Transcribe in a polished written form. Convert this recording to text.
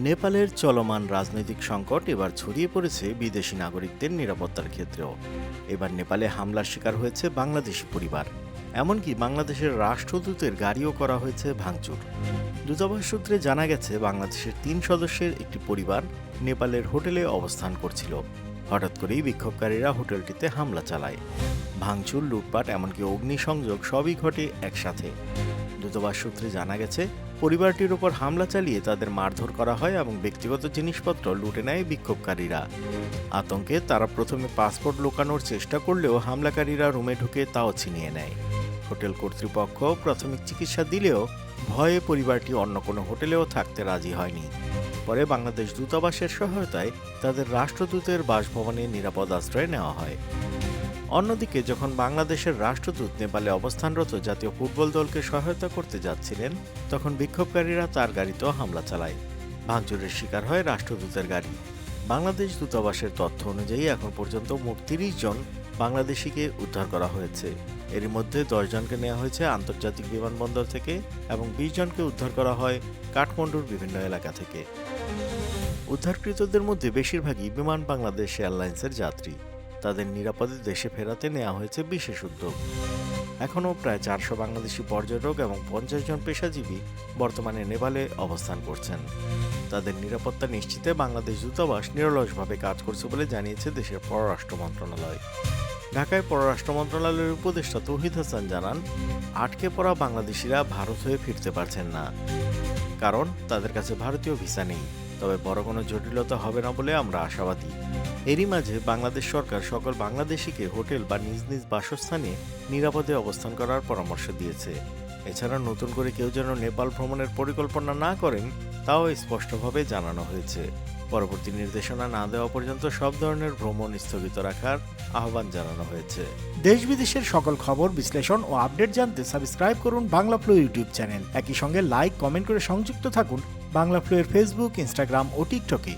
নেপালের চলমান রাজনৈতিক সংকট এবার ছড়িয়ে পড়েছে বিদেশি নাগরিকদের নিরাপত্তার ক্ষেত্রেও। এবার নেপালে হামলার শিকার হয়েছে বাংলাদেশি পরিবার, এমনকি বাংলাদেশের রাষ্ট্রদূতের গাড়িও করা হয়েছে ভাঙচুর। দূতাবাস সূত্রে জানা গেছে বাংলাদেশের 3 সদস্যের একটি পরিবার নেপালের হোটেলে অবস্থান করছিল। হঠাৎ করেই বিক্ষোভকারীরা হোটেলটিতে হামলা চালায়। ভাঙচুর, লুটপাট, এমনকি অগ্নিসংযোগ সবই ঘটে একসাথে। দূতাবাস সূত্রে জানা গেছে পরিবারটির উপর হামলা চালিয়ে তাদের মারধর করা হয় এবং ব্যক্তিগত জিনিসপত্র লুটে নেয় বিক্ষোভকারীরা। আতঙ্কে তারা প্রথমে পাসপোর্ট লুকানোর চেষ্টা করলেও হামলাকারীরা রুমে ঢুকে তাও ছিনিয়ে নেয়। হোটেল কর্তৃপক্ষ প্রাথমিক চিকিৎসা দিলেও ভয়ে পরিবারটি অন্য কোনো হোটেলেও থাকতে রাজি হয়নি। পরে বাংলাদেশ দূতাবাসের সহায়তায় তাদের রাষ্ট্রদূতের বাসভবনে নিরাপদ আশ্রয় নেওয়া হয়। অন্যদিকে যখন বাংলাদেশের রাষ্ট্রদূত নেপালে অবস্থানরত জাতীয় ফুটবল দলকে সহায়তা করতে যাচ্ছিলেন, তখন বিক্ষোভকারীরা তার গাড়িতেও হামলা চালায়। ভাঙচুরের শিকার হয় রাষ্ট্রদূতের গাড়ি। বাংলাদেশ দূতাবাসের তথ্য অনুযায়ী এখন পর্যন্ত মোট ৩০ জন বাংলাদেশিকে উদ্ধার করা হয়েছে। এর মধ্যে 10 জনকে নেওয়া হয়েছে আন্তর্জাতিক বিমানবন্দর থেকে এবং 20 জনকে উদ্ধার করা হয় কাঠমান্ডুর বিভিন্ন এলাকা থেকে। উদ্ধারকৃতদের মধ্যে বেশিরভাগই বিমান বাংলাদেশ এয়ারলাইন্সের যাত্রী। তাদের নিরাপদে দেশে ফেরাতে নেওয়া হয়েছে বিশেষ উদ্যোগ। এখনও প্রায় 400 বাংলাদেশি পর্যটক এবং 50 জন পেশাজীবী বর্তমানে নেপালে অবস্থান করছেন। তাদের নিরাপত্তা নিশ্চিতে বাংলাদেশ দূতাবাস নিরলসভাবে কাজ করছে বলে জানিয়েছে দেশের পররাষ্ট্র মন্ত্রণালয়। ঢাকায় পররাষ্ট্র মন্ত্রণালয়ের উপদেষ্টা তৌহিদ হাসান জানান, আটকে পড়া বাংলাদেশিরা ভারত হয়ে ফিরতে পারছেন না, কারণ তাদের কাছে ভারতীয় ভিসা নেই। তবে বড় কোনো জটিলতা হবে না বলে আমরা আশাবাদী। এরই মাঝে বাংলাদেশ সরকার সকল বাংলাদেশিকে হোটেল বা নিজ নিজ বাসস্থানে নিরাপদে অবস্থান করার পরামর্শ দিয়েছে। এছাড়া নতুন করে কেউ যেন নেপাল ভ্রমণের পরিকল্পনা না করেন তাও স্পষ্টভাবে জানানো হয়েছে। পরবর্তী নির্দেশনা না দেওয়া পর্যন্ত সব ধরনের ভ্রমণ স্থগিত রাখার আহ্বান জানানো হয়েছে। দেশ বিদেশের সকল খবর, বিশ্লেষণ ও আপডেট জানতে সাবস্ক্রাইব করুন বাংলা ফ্লো ইউটিউব চ্যানেল। একই সঙ্গে লাইক, কমেন্ট করে সংযুক্ত থাকুন বাংলা ফ্লো এর ফেসবুক, ইনস্টাগ্রাম ও টিকটকে।